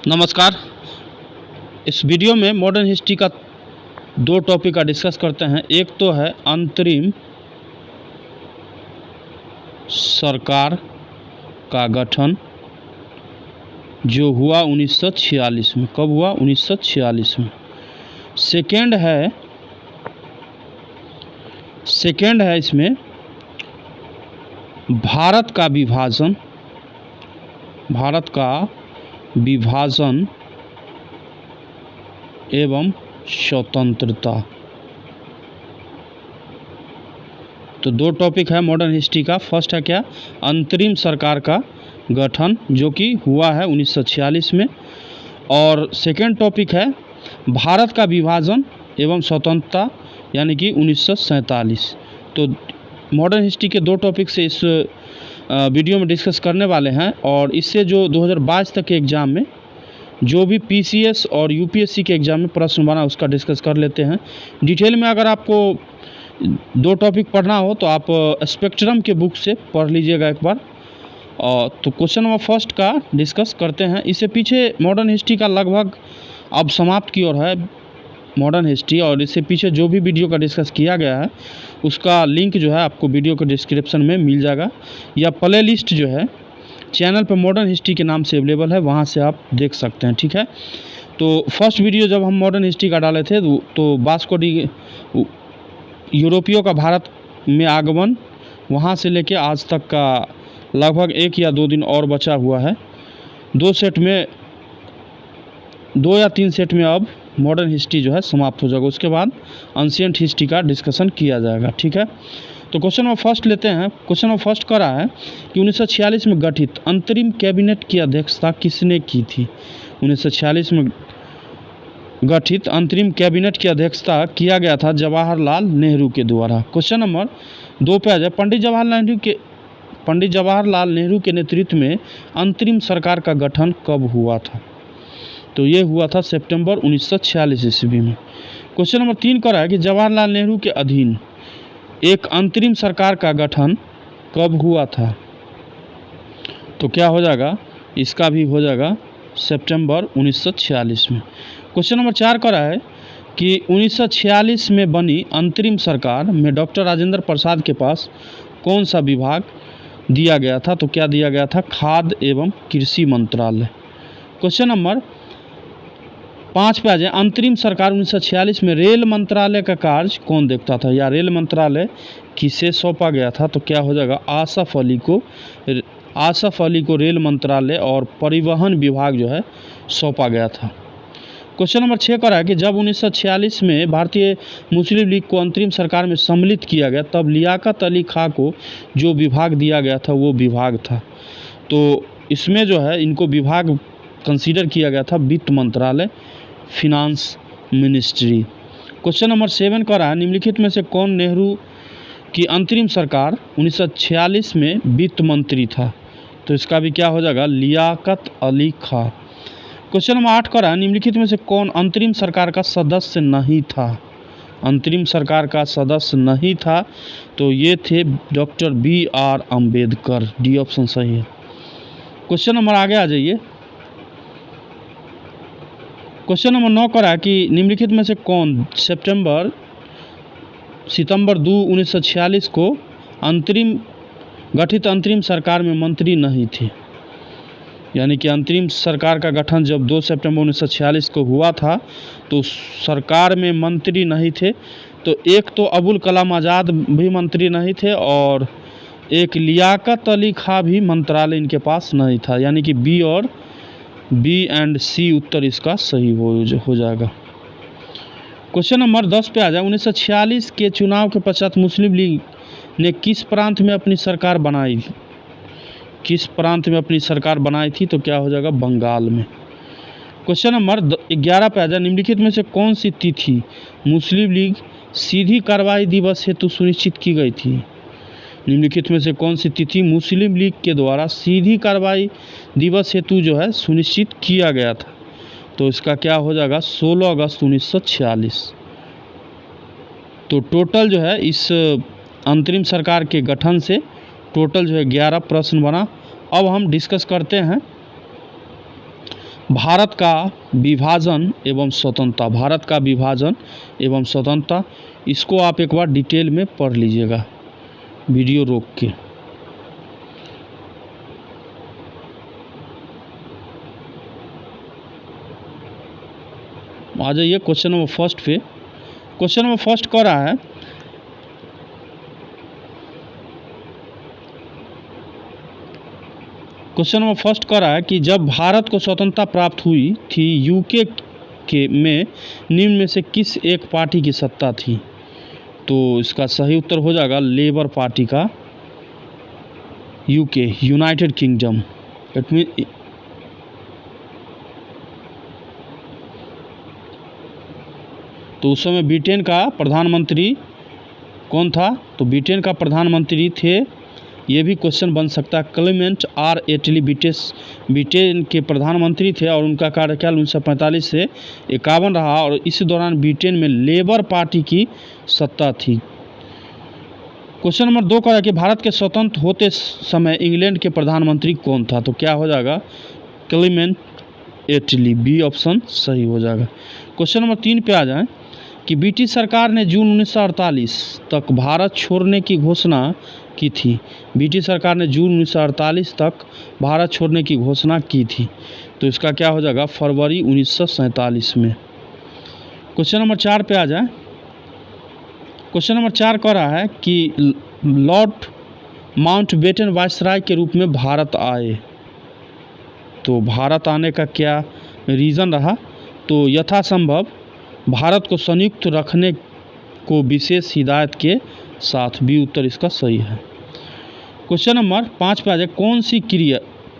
नमस्कार। इस वीडियो में मॉडर्न हिस्ट्री का दो टॉपिक का डिस्कस करते हैं। एक तो है अंतरिम सरकार का गठन जो हुआ 1946 में। कब हुआ? 1946 में। सेकेंड है इसमें भारत का विभाजन एवं स्वतंत्रता। तो दो टॉपिक है मॉडर्न हिस्ट्री का। फर्स्ट है क्या? अंतरिम सरकार का गठन जो कि हुआ है 1946 में, और सेकेंड टॉपिक है भारत का विभाजन एवं स्वतंत्रता यानी कि 1947। तो मॉडर्न हिस्ट्री के दो टॉपिक से इस वीडियो में डिस्कस करने वाले हैं, और इससे जो 2022 तक के एग्ज़ाम में जो भी पीसीएस और यूपीएससी के एग्ज़ाम में प्रश्न बना उसका डिस्कस कर लेते हैं डिटेल में। अगर आपको दो टॉपिक पढ़ना हो तो आप स्पेक्ट्रम के बुक से पढ़ लीजिएगा एक बार। तो क्वेश्चन नंबर फर्स्ट का डिस्कस करते हैं। इससे पीछे मॉडर्न हिस्ट्री का लगभग अब समाप्त की ओर है मॉडर्न हिस्ट्री, और इससे पीछे जो भी वीडियो का डिस्कस किया गया है उसका लिंक जो है आपको वीडियो के डिस्क्रिप्शन में मिल जाएगा, या प्ले लिस्ट जो है चैनल पर मॉडर्न हिस्ट्री के नाम से अवेलेबल है, वहाँ से आप देख सकते हैं। ठीक है। तो फर्स्ट वीडियो जब हम मॉडर्न हिस्ट्री का डाले थे तो वास्को डी यूरोपियों का भारत में आगमन, वहाँ से लेके आज तक का लगभग 1 या 2 दिन और बचा हुआ है। 2 या 3 सेट में अब मॉडर्न हिस्ट्री जो है समाप्त हो जाएगा। उसके बाद एंशिएंट हिस्ट्री का डिस्कशन किया जाएगा। ठीक है। तो क्वेश्चन नंबर फर्स्ट लेते हैं। क्वेश्चन नंबर फर्स्ट का रहा है कि 1946 में गठित अंतरिम कैबिनेट की अध्यक्षता किसने की थी? 1946 में गठित अंतरिम कैबिनेट की अध्यक्षता किया गया था जवाहरलाल नेहरू के द्वारा। क्वेश्चन नंबर 2 पे आ जाए। पंडित जवाहरलाल नेहरू के नेतृत्व में अंतरिम सरकार का गठन कब हुआ था? तो ये हुआ था सितंबर 1946 ईस्वी में। क्वेश्चन नंबर 3 का रहा है कि जवाहरलाल नेहरू के अधीन एक अंतरिम सरकार का गठन कब हुआ था? तो क्या हो जाएगा? इसका भी हो जाएगा सितंबर 1946 में। क्वेश्चन नंबर 4 का रहा है कि 1946 में बनी अंतरिम सरकार में डॉक्टर राजेंद्र प्रसाद के पास कौन सा विभाग दिया गया था? तो क्या दिया गया था? खाद्य एवं कृषि मंत्रालय। क्वेश्चन नंबर 5 पे आ जाए। अंतरिम सरकार 1946 में रेल मंत्रालय का कार्य कौन देखता था, या रेल मंत्रालय किसे सौंपा गया था? तो क्या हो जाएगा? आसफ अली को रेल मंत्रालय और परिवहन विभाग जो है सौंपा गया था। क्वेश्चन नंबर 6 का रहा है कि जब 1946 में भारतीय मुस्लिम लीग को अंतरिम सरकार में सम्मिलित किया गया तब लियाकत अली खां को जो विभाग दिया गया था वो विभाग था। तो इसमें जो है इनको विभाग कंसीडर किया गया था वित्त मंत्रालय, फिनांस मिनिस्ट्री। क्वेश्चन नंबर 7 का रहा है निम्नलिखित में से कौन नेहरू की अंतरिम सरकार 1946 में वित्त मंत्री था? तो इसका भी क्या हो जाएगा? लियाकत अली खां। क्वेश्चन नंबर 8 का रहा है निम्नलिखित में से कौन अंतरिम सरकार का सदस्य नहीं था? अंतरिम सरकार का सदस्य नहीं था तो ये थे doctor BR Ambedkar. D option सही है। क्वेश्चन नंबर आगे आ जाइए। क्वेश्चन नंबर 9 का रहा है कि निम्नलिखित में से कौन सितंबर 2 1946 को गठित अंतरिम सरकार में मंत्री नहीं थे? यानी कि अंतरिम सरकार का गठन जब 2 सितंबर 1946 को हुआ था तो सरकार में मंत्री नहीं थे। तो एक तो अबुल कलाम आज़ाद भी मंत्री नहीं थे, और एक लियाकत अली खां भी मंत्रालय इनके पास नहीं था। यानी कि बी एंड सी उत्तर इसका सही हो जाएगा। क्वेश्चन नंबर 10 पे आ जाए। 1946 के चुनाव के पश्चात मुस्लिम लीग ने किस प्रांत में अपनी सरकार बनाई थी? तो क्या हो जाएगा? बंगाल में। क्वेश्चन नंबर 11 पे आ जाए। निम्नलिखित में से कौन सी तिथि मुस्लिम लीग सीधी कार्रवाई दिवस हेतु सुनिश्चित की गई थी? निम्नलिखित में से कौन सी तिथि मुस्लिम लीग के द्वारा सीधी कार्रवाई दिवस हेतु जो है सुनिश्चित किया गया था? तो इसका क्या हो जाएगा? 16 अगस्त 1946। तो टोटल जो है इस अंतरिम सरकार के गठन से टोटल जो है 11 प्रश्न बना। अब हम डिस्कस करते हैं भारत का विभाजन एवं स्वतंत्रता, भारत का विभाजन एवं स्वतंत्रता, इसको आप एक बार डिटेल में पढ़ लीजिएगा वीडियो रोक के। आ जाइए क्वेश्चन नंबर फर्स्ट पे। क्वेश्चन नंबर फर्स्ट कह रहा है कि जब भारत को स्वतंत्रता प्राप्त हुई थी, यूके के में निम्न में से किस एक पार्टी की सत्ता थी? तो इसका सही उत्तर हो जाएगा लेबर पार्टी का, UK, United kingdom. It mean तो उस समय ब्रिटेन का प्रधानमंत्री कौन था? तो ब्रिटेन का प्रधानमंत्री थे, ये भी क्वेश्चन बन सकता है, क्लेमेंट आर एटली ब्रिटेन के प्रधानमंत्री थे और उनका कार्यकाल 1945 से 51 रहा और इस दौरान ब्रिटेन में लेबर पार्टी की सत्ता थी। क्वेश्चन नंबर 2 का कि भारत के स्वतंत्र होते समय इंग्लैंड के प्रधानमंत्री कौन था? तो क्या हो जाएगा? क्लेमेंट एटली, बी ऑप्शन सही हो जाएगा। क्वेश्चन नंबर 3 पे आ जाए कि ब्रिटिश सरकार ने जून 1948 तक भारत छोड़ने की घोषणा की थी। ब्रिटिश सरकार ने जून 1948 तक भारत छोड़ने की घोषणा की थी, तो इसका क्या हो जाएगा? फरवरी 1947 में। क्वेश्चन नंबर 4 पे आ जाए। क्वेश्चन नंबर 4 कह रहा है कि लॉर्ड माउंटबेटन वायसराय के रूप में भारत आए, तो भारत आने का क्या रीज़न रहा? तो यथासंभव भारत को संयुक्त रखने को विशेष हिदायत के साथ, बी उत्तर इसका सही है। क्वेश्चन नंबर 5 पे आ जाए,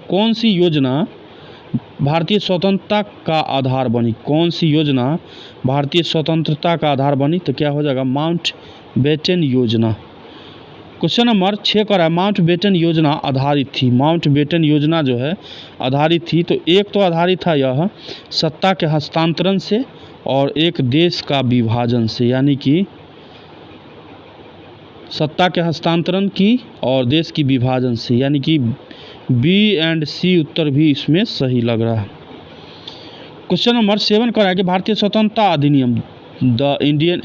कौन सी योजना भारतीय स्वतंत्रता का आधार बनी? कौन सी योजना भारतीय स्वतंत्रता का आधार बनी? तो क्या हो जाएगा? माउंटबेटन योजना। क्वेश्चन नंबर 6 का है माउंटबेटन योजना आधारित थी। माउंटबेटन योजना जो है आधारित थी, तो एक तो आधारित था यह सत्ता के हस्तांतरण से और एक देश का विभाजन से, यानी कि सत्ता के हस्तांतरण की और देश की विभाजन से, यानी कि बी एंड सी उत्तर भी इसमें सही लग रहा है। क्वेश्चन नंबर 7 का है कि भारतीय स्वतंत्रता अधिनियम, the Indian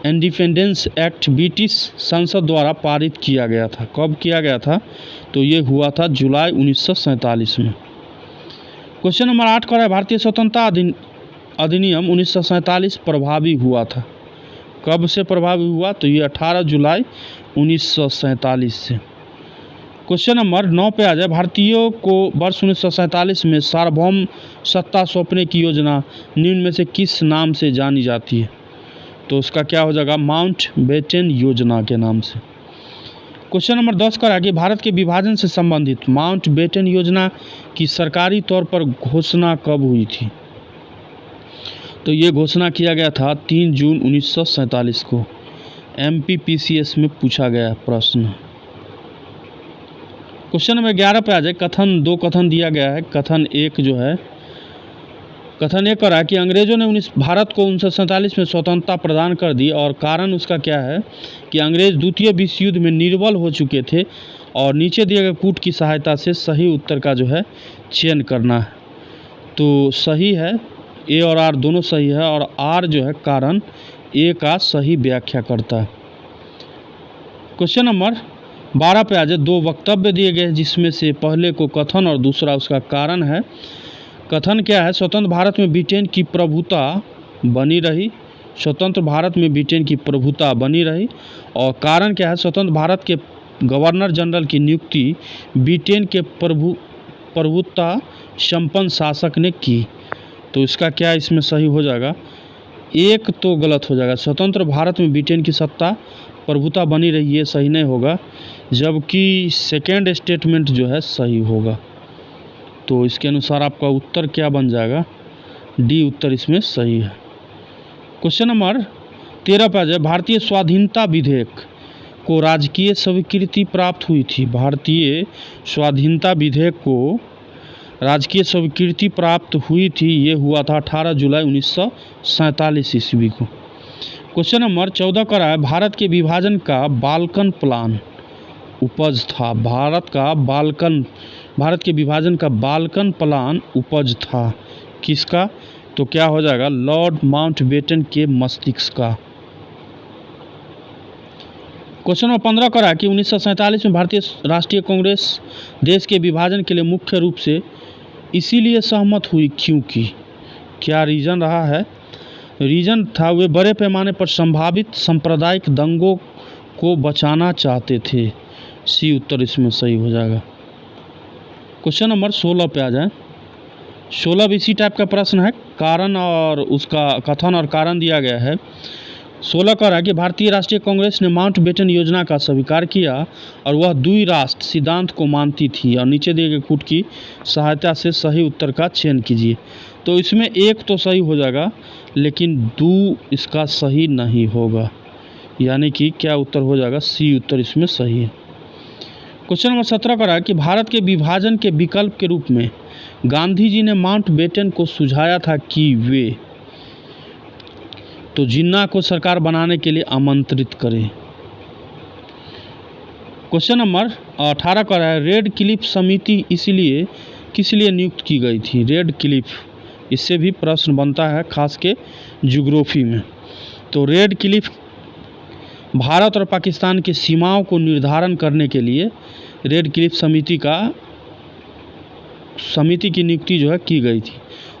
independence act British संसद द्वारा पारित किया गया था। कब किया गया था? तो ये हुआ था जुलाई 1947 में। क्वेश्चन नंबर 8 का है भारतीय स्वतंत्रता अधिनियम 1947 प्रभावी हुआ था। कब से प्रभावी हुआ? तो ये 18 जुलाई 1947 से। क्वेश्चन नंबर 9 पे आ जाए, भारतीयों को वर्ष 1947 में सार्वभौम सत्ता सौंपने की योजना निम्न में से किस नाम से जानी जाती है? तो उसका क्या हो जाएगा? माउंटबेटन योजना के नाम से। क्वेश्चन नंबर 10 का आगे, भारत के विभाजन से संबंधित माउंटबेटन योजना की सरकारी तौर पर घोषणा कब हुई थी? तो ये घोषणा किया गया था 3 जून 1947 को। MPPCS में पूछा गया प्रश्न। क्वेश्चन नंबर 11 पे आ जाए, दो कथन दिया गया है। कथन 1 जो है, कथन 1 करा कि अंग्रेजों ने भारत को 1947 में स्वतंत्रता प्रदान कर दी और कारण उसका क्या है कि अंग्रेज द्वितीय विश्व युद्ध में निर्बल हो चुके थे और नीचे दिए गए कूट की सहायता से सही उत्तर का जो है चयन करना है। तो सही है, ए और आर दोनों सही है और आर जो है कारण ए का सही व्याख्या करता है। क्वेश्चन नंबर 12 पे आ जाए, 2 वक्तव्य दिए गए जिसमें से पहले को कथन और दूसरा उसका कारण है। कथन क्या है? स्वतंत्र भारत में ब्रिटेन की प्रभुता बनी रही। स्वतंत्र भारत में ब्रिटेन की प्रभुता बनी रही। और कारण क्या है? स्वतंत्र भारत के गवर्नर जनरल की नियुक्ति ब्रिटेन के प्रभुता संपन्न शासक ने की। तो इसका क्या इसमें सही हो जाएगा? एक तो गलत हो जाएगा। स्वतंत्र भारत में ब्रिटेन की सत्ता प्रभुता बनी रही, ये सही नहीं होगा, जबकि सेकेंड स्टेटमेंट जो है सही होगा। तो इसके अनुसार आपका उत्तर क्या बन जाएगा? डी उत्तर इसमें सही है। क्वेश्चन नंबर 13 पे आ जाए, भारतीय स्वाधीनता विधेयक को राजकीय स्वीकृति प्राप्त हुई थी। भारतीय स्वाधीनता विधेयक को राजकीय स्वीकृति प्राप्त हुई थी, ये हुआ था 18 जुलाई 1947 ईस्वी को। क्वेश्चन नंबर 14 का है, भारत के विभाजन का बाल्कन प्लान उपज था। भारत का बाल्कन भारत के विभाजन का बाल्कन प्लान उपज था किसका? तो क्या हो जाएगा? लॉर्ड माउंटबेटन के मस्तिष्क का। क्वेश्चन नंबर 15 करा कि 1947 में भारतीय राष्ट्रीय कांग्रेस देश के विभाजन के लिए मुख्य रूप से इसीलिए सहमत हुई क्योंकि क्या रीज़न रहा है? रीज़न था वे बड़े पैमाने पर संभावित सांप्रदायिक दंगों को बचाना चाहते थे। सी उत्तर इसमें सही हो जाएगा। क्वेश्चन नंबर 16 पे आ जाए। 16 भी इसी टाइप का प्रश्न है, कारण और उसका कथन और कारण दिया गया है। 16 कह रहा है कि भारतीय राष्ट्रीय कांग्रेस ने माउंटबेटन योजना का स्वीकार किया और वह द्विराष्ट्र सिद्धांत को मानती थी और नीचे दिए गए कूट की सहायता से सही उत्तर का चयन कीजिए। तो इसमें एक तो सही हो जाएगा लेकिन दो इसका सही नहीं होगा, यानी कि क्या उत्तर हो जाएगा? सी उत्तर इसमें सही है। क्वेश्चन नंबर 17 कह रहा है कि भारत के विभाजन के विकल्प के रूप में गांधी जी ने माउंटबेटन को सुझाया था कि वे तो जिन्ना को सरकार बनाने के लिए आमंत्रित करें। क्वेश्चन नंबर 18 का है रेड क्लिफ समिति इसलिए किस लिए नियुक्त की गई थी? रेड क्लिफ, इससे भी प्रश्न बनता है खास के ज्योग्राफी में। तो रेड क्लिफ भारत और पाकिस्तान की सीमाओं को निर्धारण करने के लिए रेड क्लिफ समिति की नियुक्ति जो है की गई थी।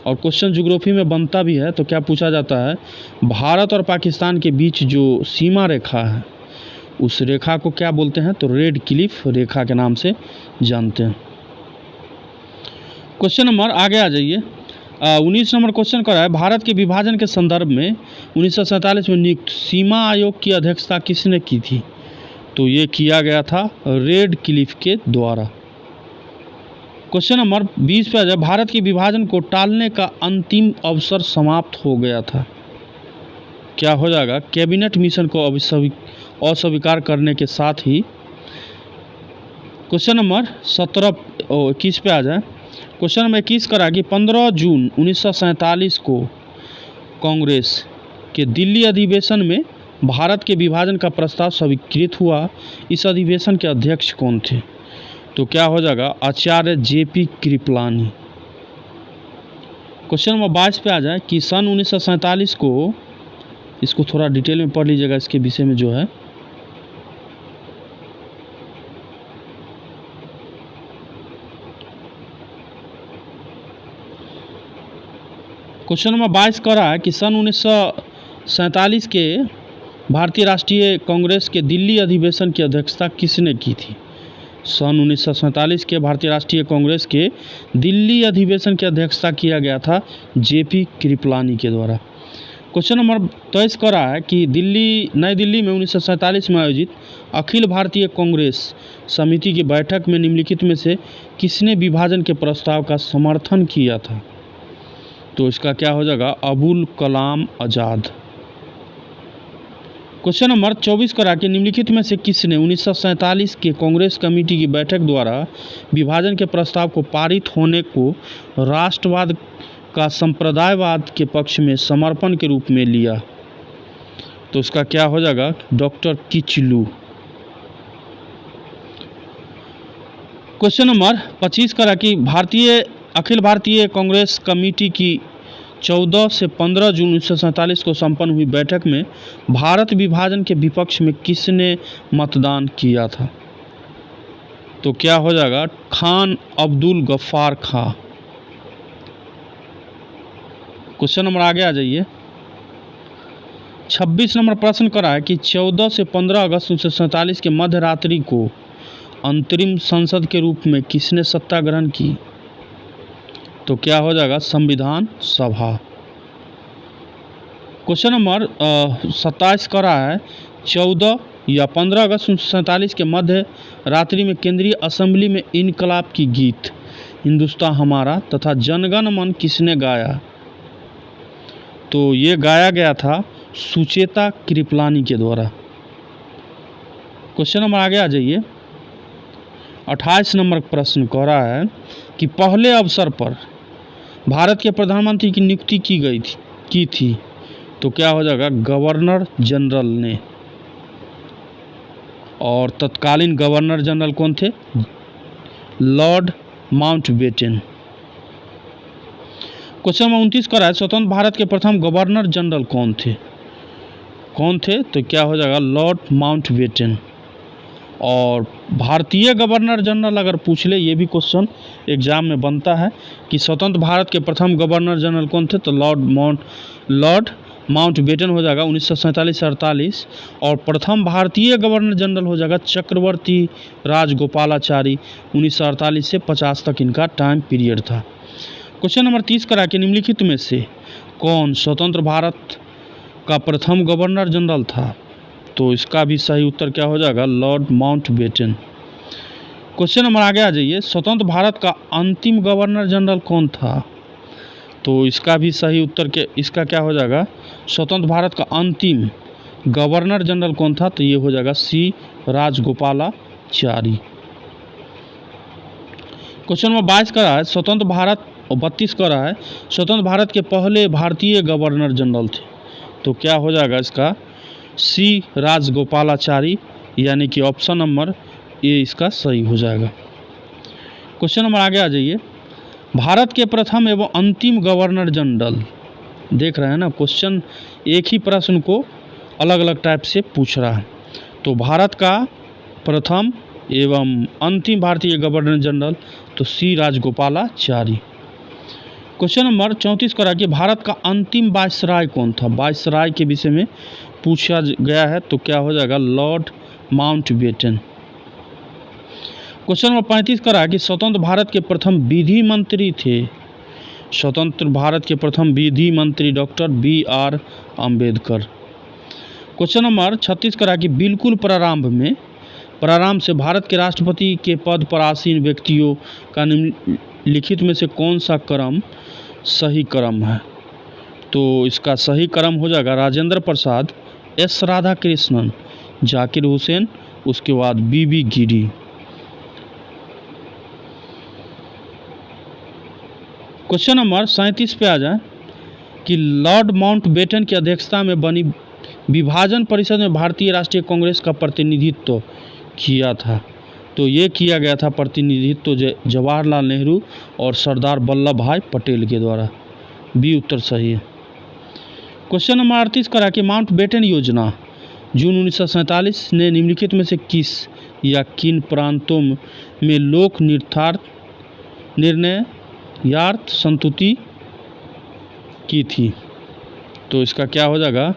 और क्वेश्चन ज्योग्राफी में बनता भी है, तो क्या पूछा जाता है? भारत और पाकिस्तान के बीच जो सीमा रेखा है उस रेखा को क्या बोलते हैं? तो रेड क्लिफ रेखा के नाम से जानते हैं। क्वेश्चन नंबर आगे आ जाइए। 19 नंबर क्वेश्चन कर रहा है भारत के विभाजन के संदर्भ में 1947 में नियुक्त सीमा आयोग की अध्यक्षता किसने की थी? तो ये किया गया था रेड क्लिफ के द्वारा। क्वेश्चन नंबर 20 पे आ जाए। भारत के विभाजन को टालने का अंतिम अवसर समाप्त हो गया था। क्या हो जाएगा? कैबिनेट मिशन को अस्वीकार करने के साथ ही। क्वेश्चन नंबर 21 पे आ जाए। क्वेश्चन नंबर 21 करा कि 15 जून 1947 को कांग्रेस के दिल्ली अधिवेशन में भारत के विभाजन का प्रस्ताव स्वीकृत हुआ। इस अधिवेशन के अध्यक्ष कौन थे? तो क्या हो जाएगा? आचार्य जेपी कृपलानी। क्वेश्चन नंबर 22 पे आ जाए कि सन 1947 को, इसको थोड़ा डिटेल में पढ़ लीजिएगा इसके विषय में जो है। क्वेश्चन नंबर 22 कह रहा है कि सन 1947 के भारतीय राष्ट्रीय कांग्रेस के दिल्ली अधिवेशन की अध्यक्षता किसने की थी? सन 1947 के भारतीय राष्ट्रीय कांग्रेस के दिल्ली अधिवेशन की अध्यक्षता किया गया था जेपी कृपलानी के द्वारा। क्वेश्चन नंबर 23 कह रहा है कि नई दिल्ली में 1947 में आयोजित अखिल भारतीय कांग्रेस समिति की बैठक में निम्नलिखित में से किसने विभाजन के प्रस्ताव का समर्थन किया था? तो इसका क्या हो जाएगा? अबुल कलाम आज़ाद। क्वेश्चन नंबर 24 करा कि निम्नलिखित में से किसने 1947 के कांग्रेस कमेटी की बैठक द्वारा विभाजन के प्रस्ताव को पारित होने को राष्ट्रवाद का संप्रदायवाद के पक्ष में समर्पण के रूप में लिया? तो इसका क्या हो जाएगा? डॉक्टर किचलू। क्वेश्चन नंबर 25 करा कि अखिल भारतीय कांग्रेस कमेटी की 14 से 15 जून 1947 को संपन्न हुई बैठक में भारत विभाजन के विपक्ष में किसने मतदान किया था? तो क्या हो जाएगा? खान अब्दुल गफ्फार खां। क्वेश्चन नंबर आगे आ जाइए। 26 नंबर प्रश्न करा है कि 14 से 15 अगस्त 1947 के मध्य रात्रि को अंतरिम संसद के रूप में किसने सत्ता ग्रहण की? तो क्या हो जाएगा? संविधान सभा। क्वेश्चन नंबर 27 का रहा है 14 या 15 अगस्त 1947 के मध्य रात्रि में केंद्रीय असेंबली में इनकलाब की गीत हिंदुस्तान हमारा तथा जनगण मन किसने गाया? तो ये गाया गया था सुचेता कृपलानी के द्वारा। क्वेश्चन नंबर आगे आ जाइए। 28 नंबर प्रश्न कह रहा है कि पहले अवसर पर भारत के प्रधानमंत्री की नियुक्ति की थी। तो क्या हो जाएगा? गवर्नर जनरल ने। और तत्कालीन गवर्नर जनरल कौन थे? Lord Mountbatten. क्वेश्चन नंबर 29 कर रहा है स्वतंत्र भारत के प्रथम गवर्नर जनरल कौन थे? तो क्या हो जाएगा लॉर्ड माउंटबेटन। और भारतीय गवर्नर जनरल अगर पूछ ले, ये भी क्वेश्चन एग्जाम में बनता है कि स्वतंत्र भारत के प्रथम गवर्नर जनरल कौन थे, तो लॉर्ड माउंटबेटन हो जाएगा 1947 से 48। और प्रथम भारतीय गवर्नर जनरल हो जाएगा चक्रवर्ती राजगोपालाचारी, 1948 से 50 तक इनका टाइम पीरियड था। क्वेश्चन नंबर 30 करा कि निम्नलिखित में से कौन स्वतंत्र भारत का प्रथम गवर्नर जनरल था? तो इसका भी सही उत्तर क्या हो जाएगा लॉर्ड माउंटबेटन। क्वेश्चन नंबर आगे आ जाइए, स्वतंत्र भारत का अंतिम गवर्नर जनरल कौन था? तो इसका भी सही उत्तर इसका क्या हो जाएगा स्वतंत्र भारत का अंतिम गवर्नर जनरल कौन था? तो ये हो जाएगा सी राजगोपालाचारी। क्वेश्चन नंबर 22 का है स्वतंत्र भारत, और 32 का रहा है स्वतंत्र भारत के पहले भारतीय गवर्नर जनरल थे। तो क्या हो जाएगा इसका सी राजगोपालाचारी, यानी कि ऑप्शन नंबर ए इसका सही हो जाएगा। क्वेश्चन नंबर आगे आ जाइए, भारत के प्रथम एवं अंतिम गवर्नर जनरल, देख रहे हैं ना क्वेश्चन एक ही प्रश्न को अलग अलग टाइप से पूछ रहा है। तो भारत का प्रथम एवं अंतिम भारतीय गवर्नर जनरल तो सी राजगोपालाचारी। क्वेश्चन नंबर 34 करा कि भारत का अंतिम वायसराय कौन था? वायसराय के विषय में पूछा गया है, तो क्या हो जाएगा लॉर्ड माउंटबेटन। क्वेश्चन नंबर 35 करा कि स्वतंत्र भारत के प्रथम विधि मंत्री थे? स्वतंत्र भारत के प्रथम विधि मंत्री doctor B R. Ambedkar. Question number 36 करा कि बिल्कुल प्रारंभ से भारत के राष्ट्रपति के पद पर आसीन व्यक्तियों का निम्नलिखित में से कौन सा क्रम सही क्रम है? तो इसका सही क्रम हो जाएगा राजेंद्र प्रसाद, एस राधाकृष्णन, जाकिर हुसैन, उसके बाद बी.बी. गिरी। क्वेश्चन नंबर 37 पे आ जाए कि लॉर्ड माउंटबेटन की अध्यक्षता में बनी विभाजन परिषद में भारतीय राष्ट्रीय कांग्रेस का प्रतिनिधित्व किया था। तो ये किया गया था प्रतिनिधित्व जवाहरलाल नेहरू और सरदार वल्लभ भाई पटेल के द्वारा। बी उत्तर सही है। क्वेश्चन नंबर 38 करा कि माउंटबेटन योजना जून 1947 ने निम्नलिखित में से किस या किन प्रांतों में लोक निर्णयार्थ संतुति की थी? तो इसका क्या हो जाएगा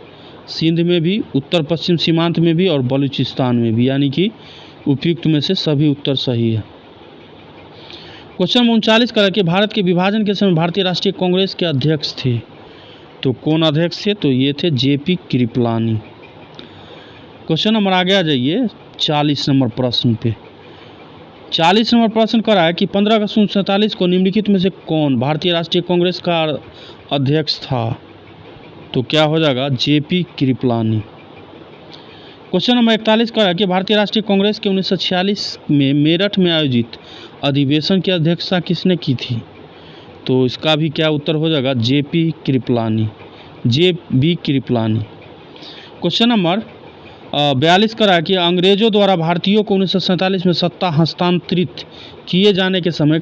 सिंध में भी, उत्तर पश्चिम सीमांत में भी और बलूचिस्तान में भी, यानी कि उपयुक्त में से सभी उत्तर सही है। क्वेश्चन 39 करा कि भारत के विभाजन के समय भारतीय राष्ट्रीय कांग्रेस के अध्यक्ष थे? तो कौन अध्यक्ष थे? तो ये थे जे.पी. कृपलानी। क्वेश्चन नंबर आगे आ जाइए 40 नंबर प्रश्न पे। 40 नंबर प्रश्न करा है कि 15 अगस्त 1947 को निम्नलिखित में से कौन भारतीय राष्ट्रीय कांग्रेस का अध्यक्ष था? तो क्या हो जाएगा जे.पी. कृपलानी। क्वेश्चन नंबर 41 करा कि भारतीय राष्ट्रीय कांग्रेस के 1946 में मेरठ में आयोजित अधिवेशन की अध्यक्षता किसने की थी? तो इसका भी क्या उत्तर हो जाएगा जे.बी. कृपलानी। क्वेश्चन नंबर 42 करा कि अंग्रेजों द्वारा भारतीयों को 1947 में सत्ता हस्तांतरित किए जाने के समय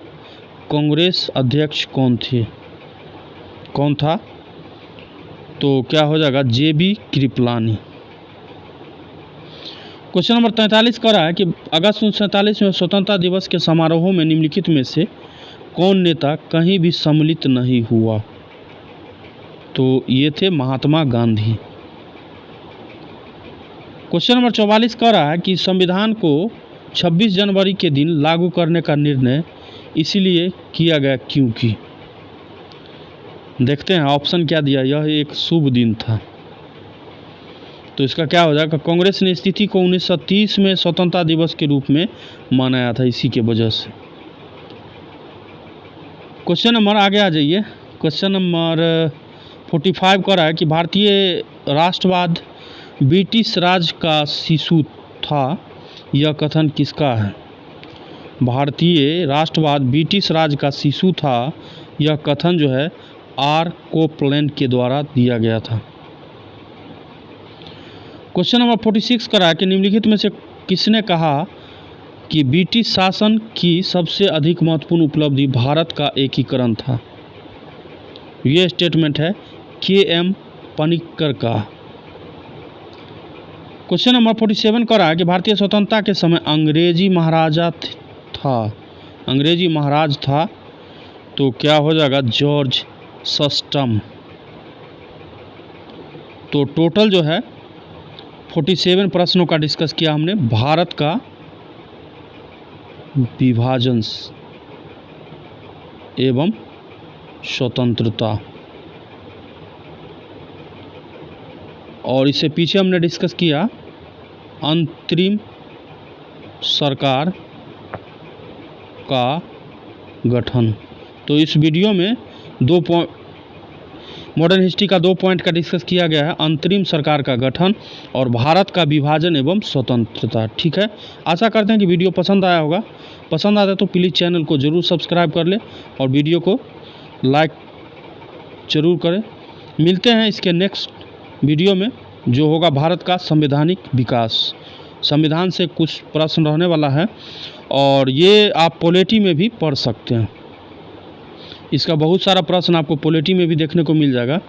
कांग्रेस अध्यक्ष कौन था? तो क्या हो जाएगा जे.बी. कृपलानी। क्वेश्चन नंबर 43 करा है कि अगस्त 1947 में स्वतंत्रता दिवस के समारोहों में निम्नलिखित में से कौन नेता कहीं भी सम्मिलित नहीं हुआ? तो ये थे महात्मा गांधी। क्वेश्चन नंबर 44 कह रहा है कि संविधान को 26 जनवरी के दिन लागू करने का निर्णय इसीलिए किया गया क्योंकि, देखते हैं ऑप्शन क्या दिया, यह एक शुभ दिन था। तो इसका क्या हो जाएगा कांग्रेस ने स्थिति को 1930 में स्वतंत्रता दिवस के रूप में मनाया था, इसी के वजह से। क्वेश्चन नंबर आगे आ जाइए। क्वेश्चन नंबर 45 कह रहा है कि भारतीय राष्ट्रवाद ब्रिटिश राज का शिशु था, यह कथन किसका है? भारतीय राष्ट्रवाद ब्रिटिश राज का शिशु था, यह कथन जो है आर कोपलैंड के द्वारा दिया गया था। क्वेश्चन नंबर 46 करा कि निम्नलिखित में से किसने कहा कि ब्रिटिश शासन की सबसे अधिक महत्वपूर्ण उपलब्धि भारत का एकीकरण था। ये स्टेटमेंट है के.एम. पनिक्कर का। क्वेश्चन नंबर 47 कर रहा है कि भारतीय स्वतंत्रता के समय अंग्रेजी महाराज था, तो क्या हो जाएगा? जॉर्ज सस्टम। तो टोटल जो है 47 प्रश्नों का डिस्कस किया हमने। भारत का विभाजन एवं स्वतंत्रता, और इससे पीछे हमने डिस्कस किया अंतरिम सरकार का गठन। तो इस वीडियो में मॉडर्न हिस्ट्री का 2 पॉइंट का डिस्कस किया गया है, अंतरिम सरकार का गठन और भारत का विभाजन एवं स्वतंत्रता। ठीक है, आशा करते हैं कि वीडियो पसंद आया होगा। पसंद आता है तो प्लीज़ चैनल को ज़रूर सब्सक्राइब कर ले और वीडियो को लाइक ज़रूर करें। मिलते हैं इसके नेक्स्ट वीडियो में, जो होगा भारत का संवैधानिक विकास। संविधान से कुछ प्रश्न रहने वाला है और ये आप पॉलिटी में भी पढ़ सकते हैं। इसका बहुत सारा प्रश्न आपको पॉलिटी में भी देखने को मिल जाएगा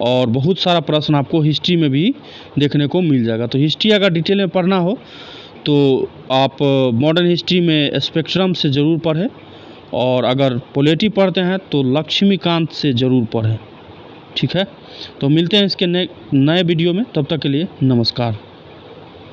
और बहुत सारा प्रश्न आपको हिस्ट्री में भी देखने को मिल जाएगा। तो हिस्ट्री अगर डिटेल में पढ़ना हो तो आप मॉडर्न हिस्ट्री में स्पेक्ट्रम से ज़रूर पढ़ें, और अगर पॉलिटी पढ़ते हैं तो लक्ष्मीकांत से ज़रूर पढ़ें। ठीक है, तो मिलते हैं इसके नए वीडियो में, तब तक के लिए नमस्कार।